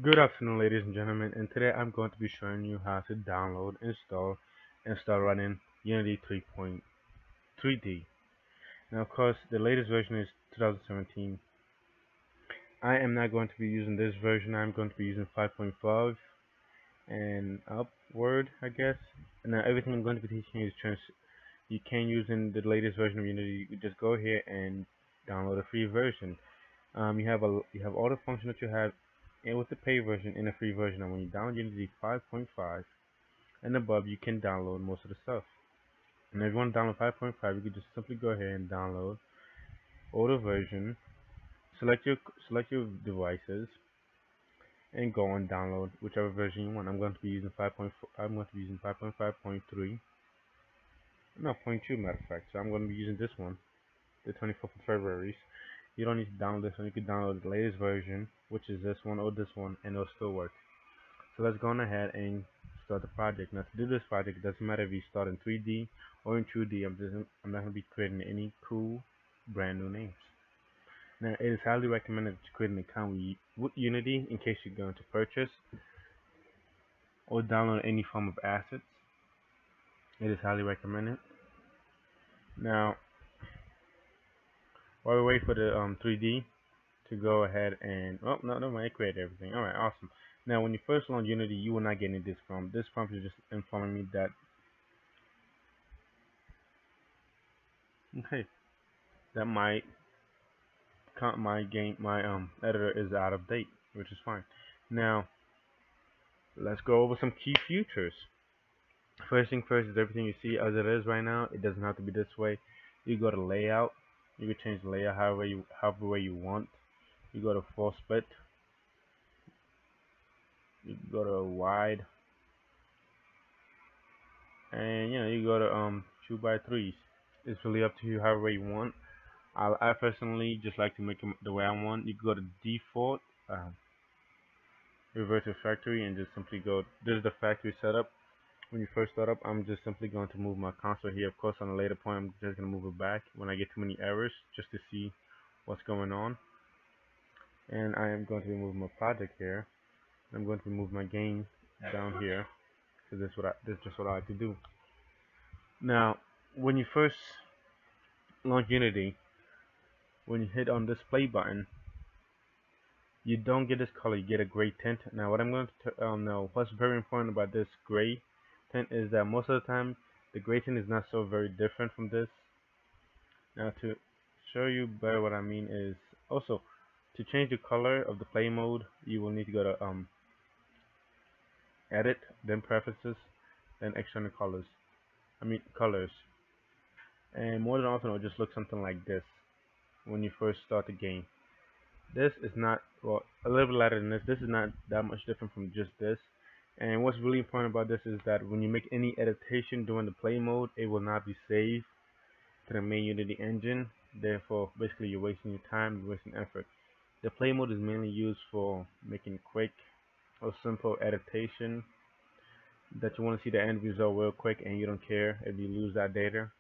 Good afternoon, ladies and gentlemen, and today I'm going to be showing you how to download, install, and start running Unity 3.3D. Now, of course, the latest version is 2017. I am not going to be using this version. I'm going to be using 5.5 and upward, I guess. Now, everything I'm going to be teaching you is you can use in the latest version of Unity. You just go here and download a free version. You have all the functions that you have and with the paid version and the free version. And when you download Unity 5.5 and above, you can download most of the stuff. And if you want to download 5.5, you can just simply go ahead and download older version. Select your devices and go and download whichever version you want. I'm going to be using 5.4. I'm going to be using 5.5.3. No, point 2 matter of fact. So I'm going to be using this one, the 24th of February. You don't need to download this one. You can download the latest version, which is this one or this one, and it'll still work. So let's go on ahead and start the project. Now to do this project, it doesn't matter if you start in 3D or in 2D. I'm not going to be creating any cool brand new names. Now it is highly recommended to create an account with Unity in case you're going to purchase or download any form of assets. It is highly recommended. Now while we wait for the 3D to go ahead and no, I created everything. All right, awesome. Now when you first launch Unity, you will not get any this prompt. This prompt is just informing me that okay, that my editor is out of date, which is fine. Now let's go over some key features. First thing first is everything you see as it is right now. It doesn't have to be this way. You go to layout. You can change the layout however way you want. You go to full split. You go to wide, and you go to 2x3s. It's really up to you however way you want. I personally just like to make them the way I want. You go to default, revert to factory, and just simply go. This is the factory setup. When you first start up, I'm just simply going to move my console here. Of course, on a later point, I'm just going to move it back when I get too many errors, just to see what's going on. And I am going to remove my project here. I'm going to remove my game down here, because this is just what I like to do. Now, when you first launch Unity, when you hit on this play button, you don't get this color, you get a gray tint. Now what I'm going to know, what's very important about this gray tint is that most of the time the gray tint is not so very different from this. Now to show you better what I mean is also to change the color of the play mode, you will need to go to edit, then preferences, then external colors. Colors. And more than often it'll just look something like this when you first start the game. This is not, well, a little bit lighter than this. This is not that much different from just this. And what's really important about this is that when you make any editation during the play mode, it will not be saved to the main Unity engine. Therefore, basically, you're wasting your time, you're wasting effort. The play mode is mainly used for making quick or simple editation that you want to see the end result real quick, and you don't care if you lose that data.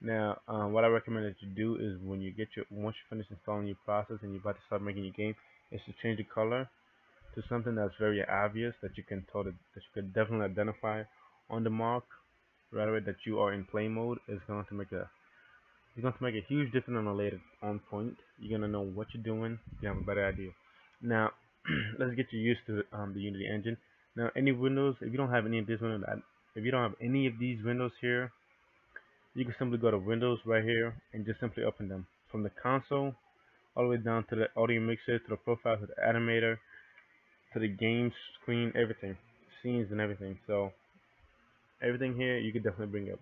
Now, what I recommend that you do is once you finish installing your process and you're about to start making your game, is to change the color to something that's very obvious that you can definitely identify on the mark right away that you are in play mode. Is going to make a huge difference on a later on point. You're gonna know what you're doing. You have a better idea. Now, let's get you used to the Unity engine. Now, any windows, if you don't have any of these windows, if you don't have any of these windows here, you can simply go to Windows right here and just simply open them from the console all the way down to the audio mixer, to the profile, to the animator, to the game screen, everything, scenes and everything. So everything here you can definitely bring up.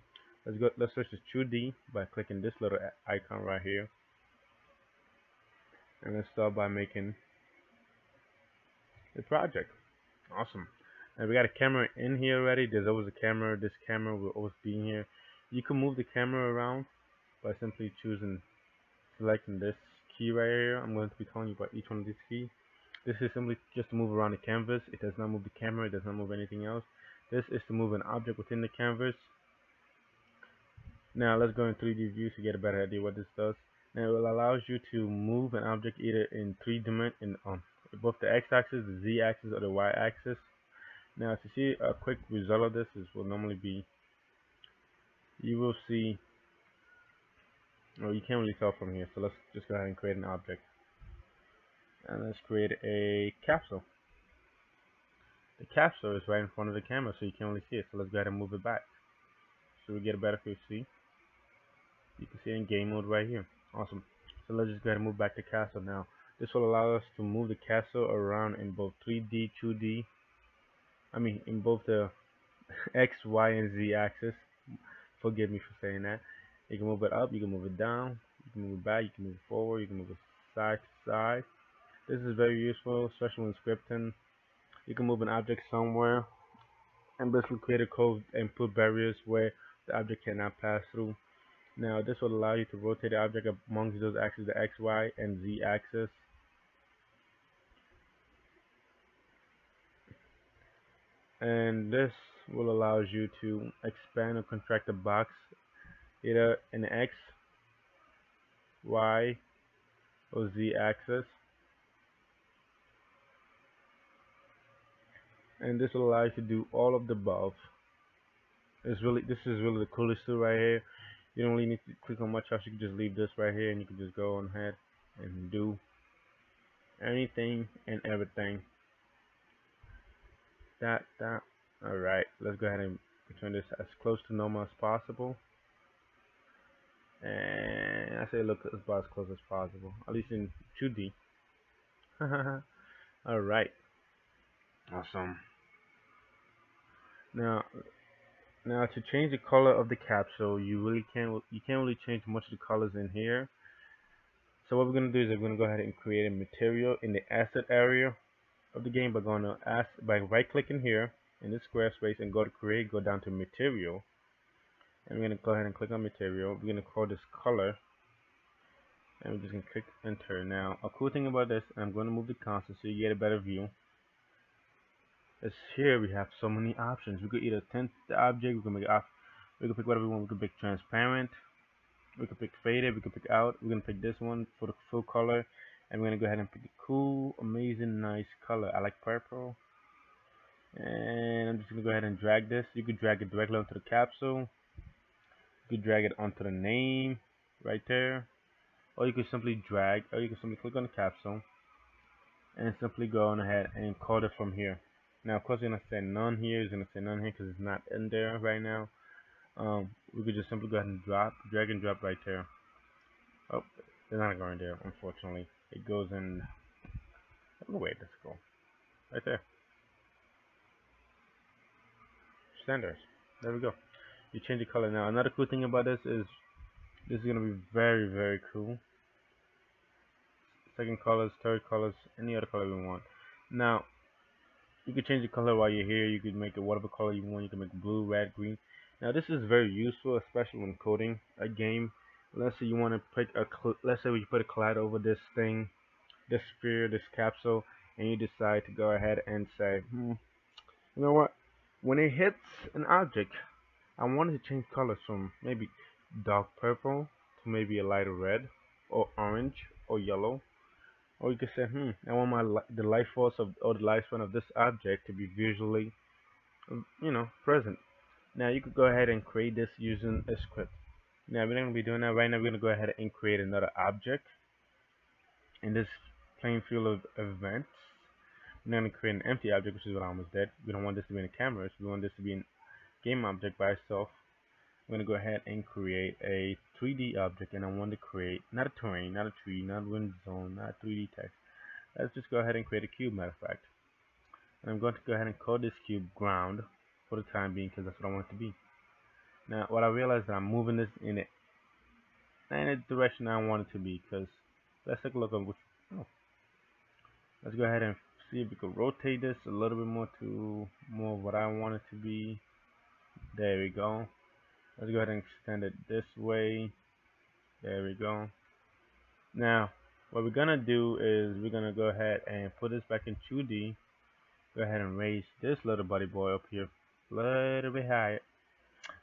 Let's search to 2D by clicking this little icon right here, and let's start by making the project. Awesome. And we got a camera in here already. There's always a camera. This camera will always be in here. You can move the camera around by simply selecting this key right here. I'm going to be telling you about each one of these keys. This is simply just to move around the canvas. It does not move the camera. It does not move anything else. This is to move an object within the canvas. Now let's go in 3D view to get a better idea what this does. Now it allows you to move an object either in both the x-axis, the z-axis, or the y-axis. Now, to see a quick result of this is will normally be, you will see, well, you can't really tell from here, so let's just go ahead and create an object. And let's create a capsule. The capsule is right in front of the camera, so you can't really see it. So let's go ahead and move it back, so we get a better 360. You can see it in game mode right here. Awesome. So let's just go ahead and move back the castle now. This will allow us to move the castle around in both 3D, 2D. I mean, in both the X, Y, and Z axis. Forgive me for saying that. You can move it up, you can move it down, you can move it back, you can move it forward, you can move it side to side. This is very useful, especially when scripting. You can move an object somewhere and basically create a code and put barriers where the object cannot pass through. Now, this will allow you to rotate the object amongst those axes, the X, Y, and Z axis. And this will allow you to expand or contract the box either in the X, Y, or Z axis. And this will allow you to do all of the above. This is really the coolest tool right here. You don't really need to click on much else. You can just leave this right here, and you can just go on ahead and do anything and everything. Alright, let's go ahead and turn this as close to normal as possible. And I say look about as close as possible, at least in 2D. Alright, awesome. Now to change the color of the capsule, you can't really change much of the colors in here. So what we're gonna do is we're gonna go ahead and create a material in the asset area of the game by right clicking here in the square space and go to create, go down to material, and we're gonna go ahead and click on material. We're gonna call this color, and we're just gonna click enter. Now, a cool thing about this, I'm gonna move the console so you get a better view. Is here we have so many options. We could either tint the object, we can make it we can pick whatever we want. We can pick transparent, we can pick faded, we can pick out. We're gonna pick this one for the full color, and we're gonna go ahead and pick a cool, amazing, nice color. I like purple, and I'm just gonna go ahead and drag this. You could drag it directly onto the capsule. You could drag it onto the name right there, or you could simply click on the capsule and simply go on ahead and call it from here. Now, of course, you're gonna say none here. It's gonna say none here because it's not in there right now. We could just simply go ahead and drag and drop right there. Oh, it's not going there, unfortunately. It goes in. Oh, wait, let's go right there. Standards. There we go. You change the color now. Another cool thing about this is gonna be very, very cool. Second colors, third colors, any other color we want. Now, you can change the color while you're here. You can make it whatever color you want. You can make blue, red, green. Now, this is very useful, especially when coding a game. Let's say you want to pick let's say we put a cloud over this thing, this sphere, this capsule, and you decide to go ahead and say, you know what? When it hits an object, I wanted to change colors from maybe dark purple to maybe a lighter red, or orange, or yellow. Or you could say, I want the life force or the lifespan of this object to be visually, present. Now you could go ahead and create this using a script. Now we're not going to be doing that right now. We're going to go ahead and create another object in this plain field of events. We're going to create an empty object, which is what I almost did. We don't want this to be in the cameras. We want this to be a game object by itself. I'm going to go ahead and create a 3D object, and I want to create not a terrain, not a tree, not a wind zone, not 3D text. Let's just go ahead and create a cube, matter of fact. And I'm going to go ahead and call this cube ground for the time being because that's what I want it to be. Now, what I realized is that I'm moving this in the direction I want it to be, because let's take a look at let's go ahead and see if we can rotate this a little bit more to more of what I want it to be. There we go. Let's go ahead and extend it this way. There we go. Now, what we're gonna do is we're gonna go ahead and put this back in 2D. Go ahead and raise this little buddy boy up here a little bit higher.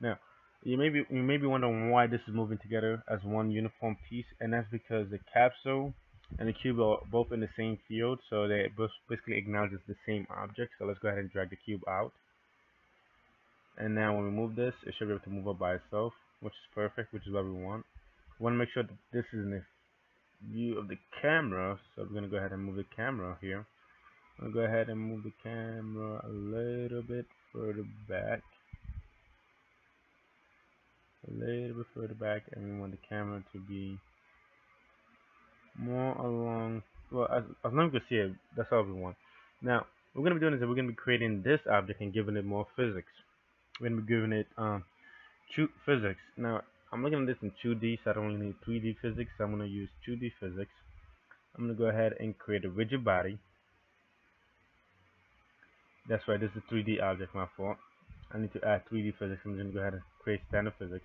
Now, you may be wondering why this is moving together as one uniform piece, and that's because the capsule, and the cube are both in the same field, so they both basically acknowledges the same object. So let's go ahead and drag the cube out. And now when we move this, it should be able to move up by itself, which is perfect, which is what we want. We want to make sure that this is in the view of the camera, so we're going to go ahead and move the camera here. I'll go ahead and move the camera a little bit further back. And we want the camera to be more along, well, as long as you can see it, that's all we want. Now, what we're going to be doing is we're going to be creating this object and giving it more physics. We're going to be giving it physics. Now, I'm looking at this in 2D, so I don't really need 3D physics, so I'm going to use 2D physics. I'm going to go ahead and create a rigid body. That's right, this is a 3D object, my fault. I need to add 3D physics. I'm just going to go ahead and create standard physics,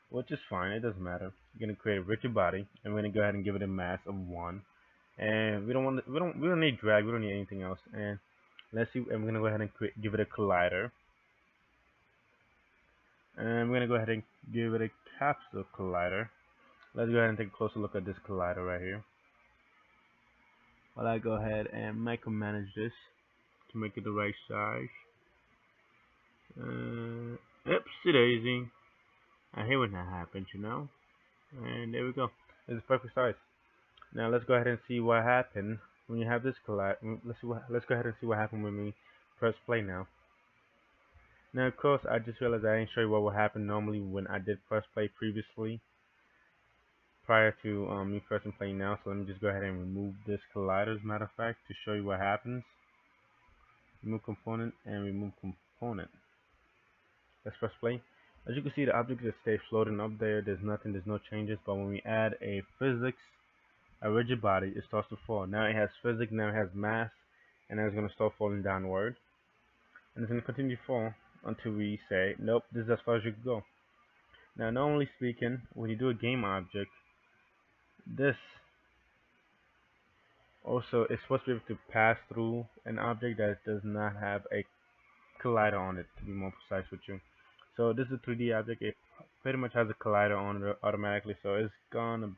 which is fine, it doesn't matter. We're going to create a rigid body, and we're going to go ahead and give it a mass of 1. And we don't need drag, we don't need anything else. And let's see, and we're going to go ahead and give it a collider. And we're going to go ahead and give it a capsule collider. Let's go ahead and take a closer look at this collider right here. While I go ahead and micromanage this to make it the right size. Oopsie daisy. I hate when that happens, you know. And there we go. This is perfect size. Now let's go ahead and see what happened when you have this collider. Let's go ahead and see what happened when we press play now. Now, of course, I just realized I didn't show you what would happen normally when I did press play previously, prior to me pressing play now. So let me just go ahead and remove this collider, as a matter of fact, to show you what happens. Remove component and remove component. Let's press play. As you can see, the object just stays floating up there. There's no changes. But when we add a physics, a rigid body, it starts to fall. Now it has physics, now it has mass, and now it's going to start falling downward. And it's going to continue to fall until we say, nope, this is as far as you can go. Now, normally speaking, when you do a game object, this also is supposed to be able to pass through an object that does not have a collider on it, to be more precise with you. So this is a 3D object. It pretty much has a collider on it automatically, so it's gonna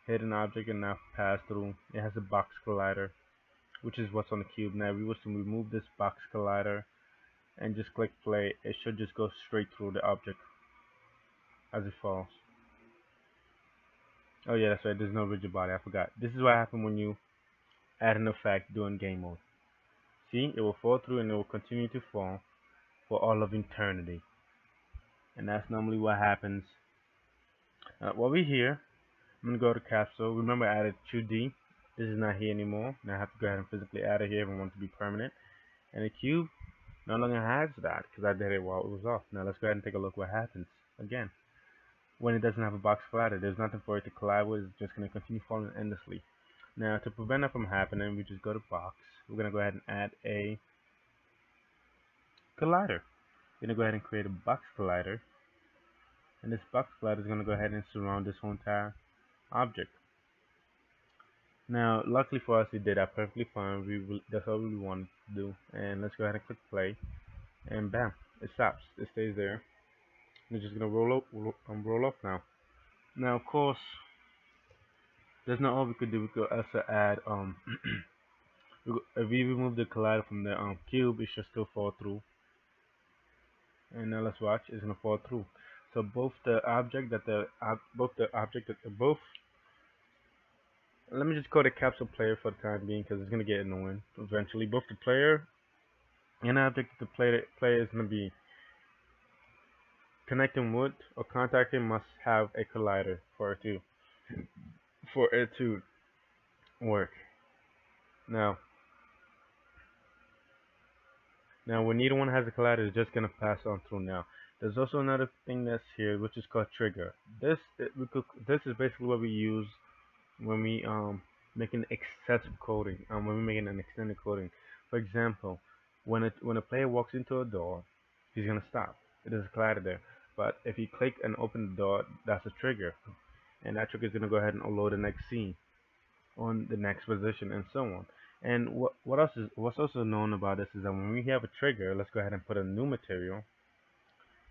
hit an object and not pass through. It has a box collider, which is what's on the cube. Now, if we was to remove this box collider and just click play, it should just go straight through the object as it falls. Oh yeah, that's right, there's no rigid body, I forgot. This is what happens when you add an effect during game mode. See, it will fall through and it will continue to fall for all of eternity. And that's normally what happens. While we're here, I'm going to go to capsule. Remember, I added 2D. This is not here anymore. Now I have to go ahead and physically add it here if I want it to be permanent. And the cube no longer has that because I did it while it was off. Now let's go ahead and take a look what happens again. When it doesn't have a box collider, there's nothing for it to collide with. It's just going to continue falling endlessly. Now, to prevent that from happening, we just go to box. We're going to go ahead and add a collider. We're going to go ahead and create a box collider. And this box collider is going to go ahead and surround this whole entire object. Now, luckily for us, it did that perfectly fine. That's all we wanted to do. And let's go ahead and click play. And bam, it stops. It stays there. It's just going to roll off now. Now, of course, that's not all we could do. We could also add if we remove the collider from the cube, it should still fall through. And now let's watch. It's gonna fall through. So both the object that let me just call the capsule player for the time being because it's gonna get annoying eventually. Both the player and the object that the player is gonna be connecting with or contacting must have a collider for it to work. Now when neither one has a collider, it's just gonna pass on through. Now, there's also another thing that's here, which is called trigger. This is basically what we use when we make an excessive coding. When we're making an extended coding. For example, when a player walks into a door, he's gonna stop. There's a collider there. But if you click and open the door, that's a trigger, and that trigger is gonna go ahead and unload the next scene on the next position and so on. And what's also known about this is that when we have a trigger, let's go ahead and put a new material.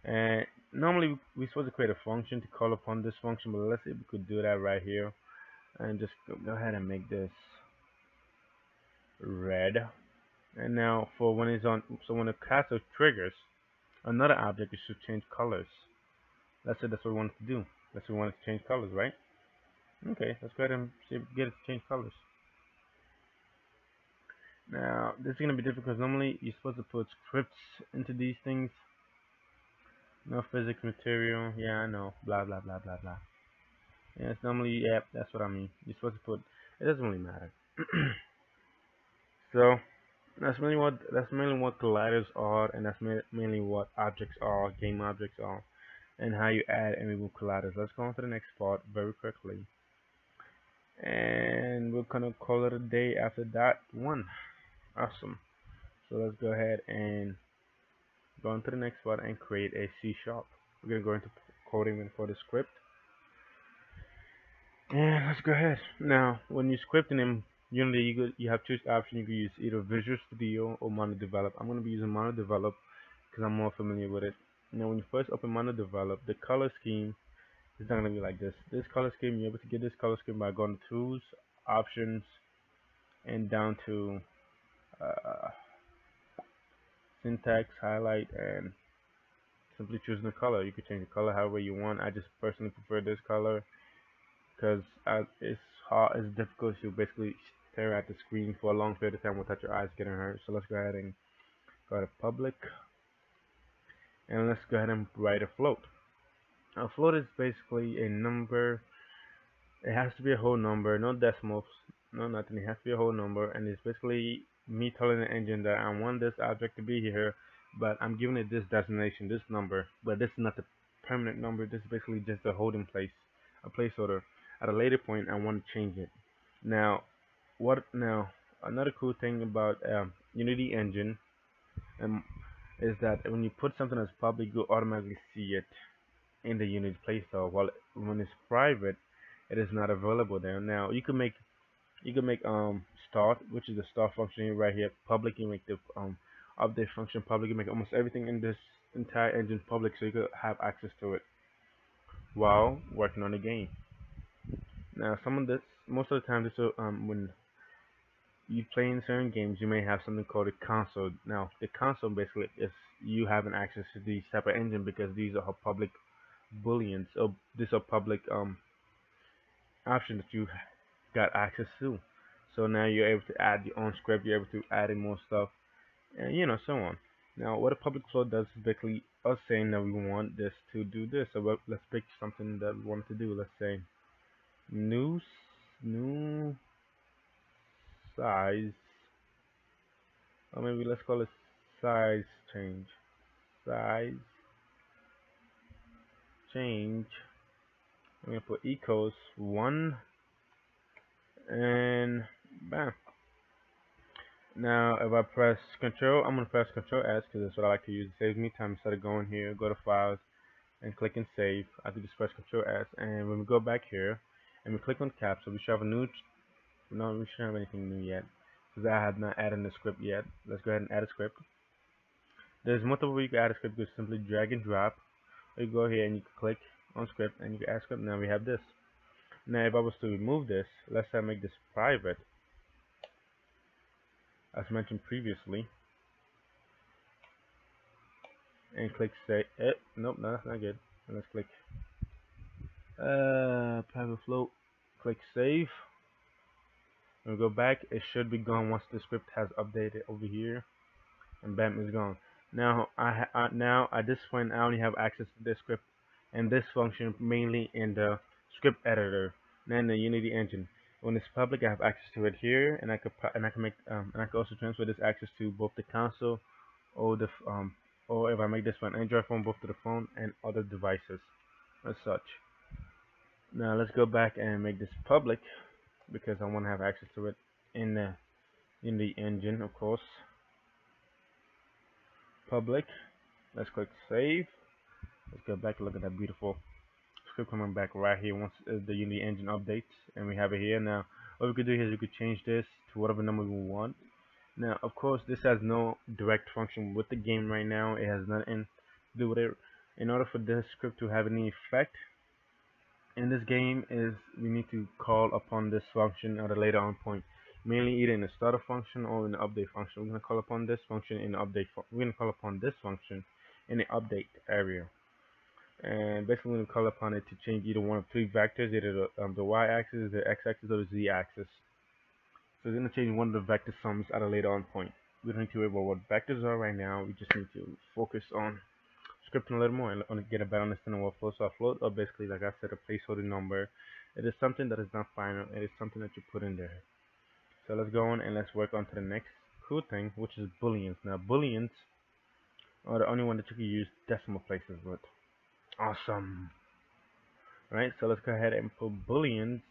And normally we're supposed to create a function to call upon this function, but let's see if we could do that right here. and just go ahead and make this red. And now for when it's on, so when the caster triggers another object, it should change colors. Let's say that's what we want to do. Let's say we want it to change colors, right? Okay, let's go ahead and see if we can get it to change colors. Now, this is going to be difficult because normally you're supposed to put scripts into these things. No physics material. Yeah, I know. Blah, blah, blah, blah, blah. Yeah, it's normally, yeah, that's what I mean. You're supposed to put, it doesn't really matter. So, that's mainly what colliders are, and that's mainly what objects are, game objects are, and how you add and remove colliders. Let's go on to the next part very quickly. And we're gonna call it a day after that one. Awesome. So let's go ahead and go on to the next part and create a C sharp. We're gonna go into coding for the script. And let's go ahead. Now, when you're scripting in Unity, you have two options. You can use either Visual Studio or MonoDevelop. I'm gonna be using MonoDevelop because I'm more familiar with it. Now, when you first open MonoDevelop, the color scheme is not gonna be like this. This color scheme, you're able to get this color scheme by going to Tools, Options, and down to uh, Syntax, Highlight, and simply choosing the color. You can change the color however you want. I just personally prefer this color because it's hard, it's difficult to basically stare at the screen for a long period of time without your eyes getting hurt. So let's go ahead and go to public, and let's go ahead and write a float. A float is basically a number. It has to be a whole number, no decimals, no nothing. It has to be a whole number, and it's basically me telling the engine that I want this object to be here, but I'm giving it this designation, this number, but this is not the permanent number. This is basically just a holding place, a placeholder. At a later point, I want to change it. Now, another cool thing about Unity Engine is that when you put something as public, you automatically see it in the Unity Play Store. While when it's private, it is not available there. Now you can make start, which is the start function right here, public. You make the update function public. You make almost everything in this entire engine public, so you could have access to it while working on the game. Now, most of the time, when you play in certain games, you may have something called a console. Now, the console basically is you having access to these type of engine because these are public booleans, or these are public options that you got access to. So now you're able to add your own script, you're able to add in more stuff, and so on. Now, what a public float does is basically us saying that we want this to do this. So let's pick something that we want to do. Let's say new new size, or maybe let's call it size change. Size change. I'm gonna put equals 1, and bam. Now, if I press Control, I'm gonna press Control S because that's what I like to use. It saves me time instead of going here, go to Files, and click and Save. I can just press Control S, and when we go back here and we click on Capsule, we should have a new. No, we shouldn't have anything new yet because I have not added the script yet. Let's go ahead and add a script. There's multiple ways you can add a script. You can simply drag and drop. Or you go here and you can click on script and you can add script. Now we have this. Now if I was to remove this, let's say I make this private, as mentioned previously, and click save. Nope, no, that's not good. And let's click private float. Click save. And we go back. It should be gone once the script has updated over here, and bam, it's gone. Now now at this point I only have access to this script and this function mainly in the script editor, not in the Unity engine. When it's public, I have access to it here, and I can make and I can also transfer this access to both the console or or if I make this for an Android phone, both to the phone and other devices as such. Now let's go back and make this public because I want to have access to it in the engine, of course. Public. Let's click save. Let's go back and look at that beautiful script coming back right here once the Unity engine updates, and we have it here. Now what we could do here is we could change this to whatever number we want. Now of course this has no direct function with the game right now. It has nothing to do with it. In order for this script to have any effect, in this game is we need to call upon this function at a later on point, mainly either in the starter function or in the update function. We're gonna call upon this function in the update. We're gonna call upon this function in the update area, and basically we're gonna call upon it to change either one of three vectors, either the y-axis, the x-axis, or the z-axis. So it's gonna change one of the vector sums at a later on point. We don't need to worry about what vectors are right now. We just need to focus on scripting a little more and get a better understanding of what floats. So a float are basically, like I said, a placeholder number. It is something that is not final. It is something that you put in there. So let's go on and let's work on to the next cool thing, which is booleans. Now booleans are the only one that you can use decimal places with. Awesome. Right, so let's go ahead and put booleans.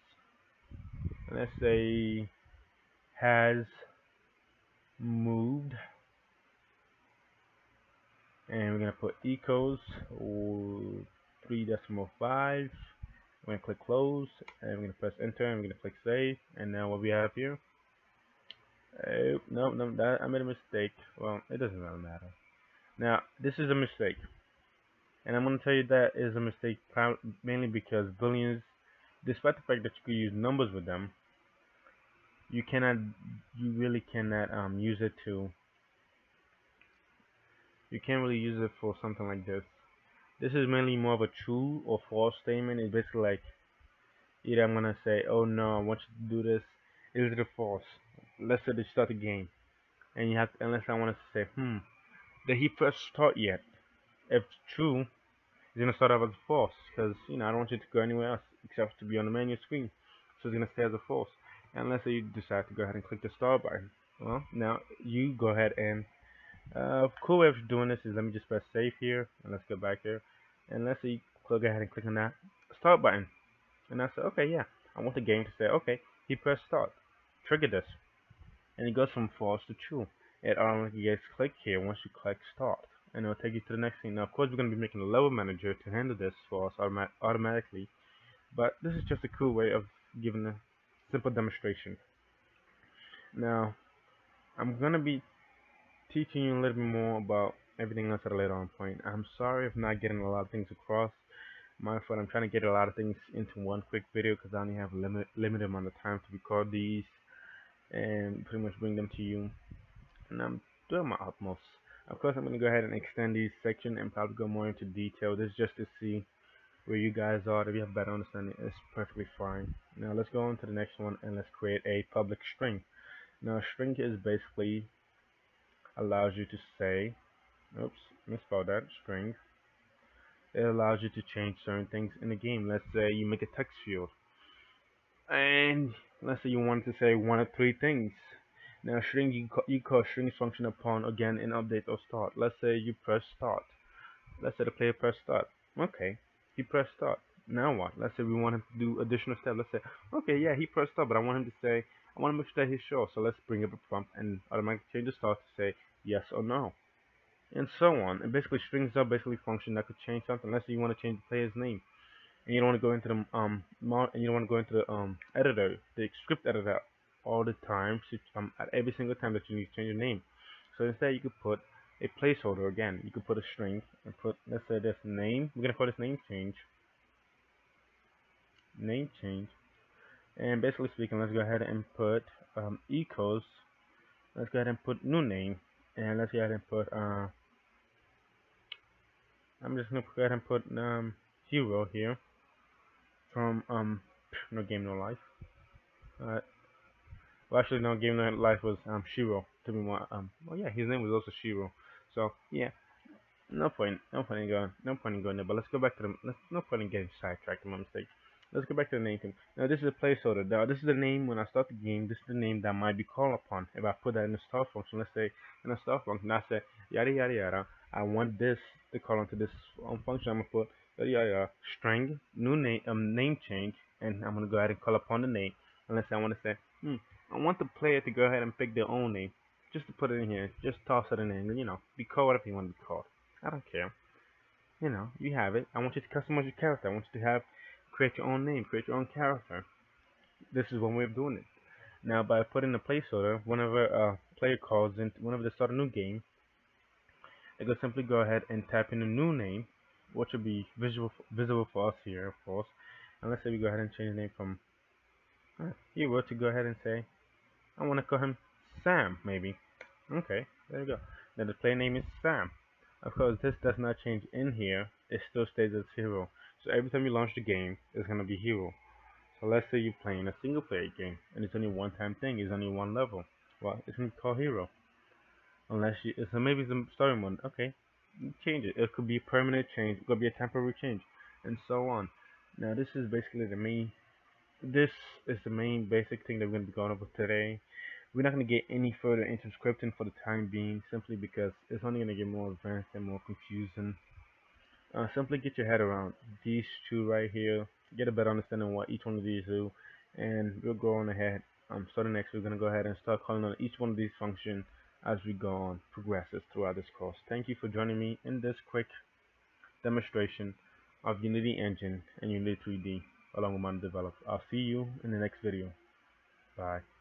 Let's say has moved, and we're gonna put equals 3.5. We're gonna click close, and we're gonna press enter, and we're gonna click save. And now what we have here, no, that I made a mistake. Well, it doesn't really matter. Now this is a mistake, and I'm gonna tell you that is a mistake mainly because booleans, despite the fact that you could use numbers with them, you really cannot use it to. You can't really use it for something like this. This is mainly more of a true or false statement. It's basically like either I'm gonna say, oh no, I want you to do this. Is it a false? Let's say they start the game, and you have to, unless I want to say, did he press start yet? If true, it's gonna start off as false because I don't want you to go anywhere else except to be on the menu screen. So it's gonna stay as a false. And let's say you decide to go ahead and click the start button. Well, now you go ahead and cool way of doing this is, let me just press save here, and let's go back here, and let's say you go ahead and click on that start button, and I say, okay, yeah, I want the game to say, okay, he pressed start, trigger this, and it goes from false to true. It automatically gets clicked here once you click start, and it'll take you to the next thing. Now, of course, we're going to be making a level manager to handle this for us automatically, but this is just a cool way of giving a simple demonstration. Now, I'm going to be teaching you a little bit more about everything else at a later on point. I'm sorry if not getting a lot of things across. My fault. I'm trying to get a lot of things into one quick video because I only have a limited amount of time to record these and pretty much bring them to you. And I'm doing my utmost. Of course, I'm going to go ahead and extend these sections and probably go more into detail. This is just to see where you guys are. If you have a better understanding, it's perfectly fine. Now let's go on to the next one and let's create a public string. Now, a string is basically allows you to say, oops, misspelled that, string. It allows you to change certain things in the game. Let's say you make a text field, and let's say you want to say one of three things. Now string, you call string function upon again in update or start. Let's say you press start. Let's say the player press start. Okay, he pressed start. Now what? Let's say we want him to do additional steps. Let's say, okay, yeah, he pressed start, but I want him to say, I want to make sure that he's sure. So let's bring up a prompt and automatically change the start to say yes or no, and so on. And basically, strings are basically function that could change something. Let's say you want to change the player's name, and you don't want to go into the editor, the script editor, all the time. So, at every single time that you need to change your name. So instead, you could put a placeholder again. You could put a string and put, let's say this name. We're gonna call this name change. Name change. And basically speaking, let's go ahead and put equals. Let's go ahead and put new name, and let's go ahead and put I'm just gonna go ahead and put hero here from No Game No Life. Well, actually, No Game No Life was Shiro, to be more well, yeah, his name was also Shiro. So yeah, no point in going there. But let's go back to no point in getting sidetracked. My mistake. Let's go back to the name thing. Now this is a placeholder. Now this is the name when I start the game. This is the name that might be called upon. If I put that in the start function, let's say in the start function, I say yada yada yada. I want this to call into this function. I'm gonna put yada yada yada string new name name change, and I'm gonna go ahead and call upon the name. Unless I want to say I want the player to go ahead and pick their own name, just to put it in here. Just toss it in there, and be called whatever you want to be called. I don't care. You have it. I want you to customize your character. I want you to create your own name, create your own character. This is one way of doing it. Now, by putting a placeholder, whenever a player calls in, whenever they start a new game, they could simply go ahead and type in a new name, which will be visible for us here, of course. And let's say we go ahead and change the name from Hero to go ahead and say, I want to call him Sam, maybe. Okay, there we go. Then the player name is Sam. Of course, this does not change in here. It still stays as Hero. So every time you launch the game, it's going to be Hero. So let's say you're playing a single player game, and it's only one time thing, it's only one level. Well, it's going to be called Hero. Unless you, so maybe it's a story mode. Okay, you change it. It could be a permanent change, it could be a temporary change, and so on. Now this is basically the main. This is the main basic thing that we're going to be going over today. We're not going to get any further into scripting for the time being, simply because it's only going to get more advanced and more confusing. Simply get your head around these two right here, get a better understanding of what each one of these do, and we'll go on ahead. Starting next, we're going to go ahead and start calling on each one of these functions as we go on, progresses throughout this course. Thank you for joining me in this quick demonstration of Unity Engine and Unity 3D along with my developer. I'll see you in the next video. Bye.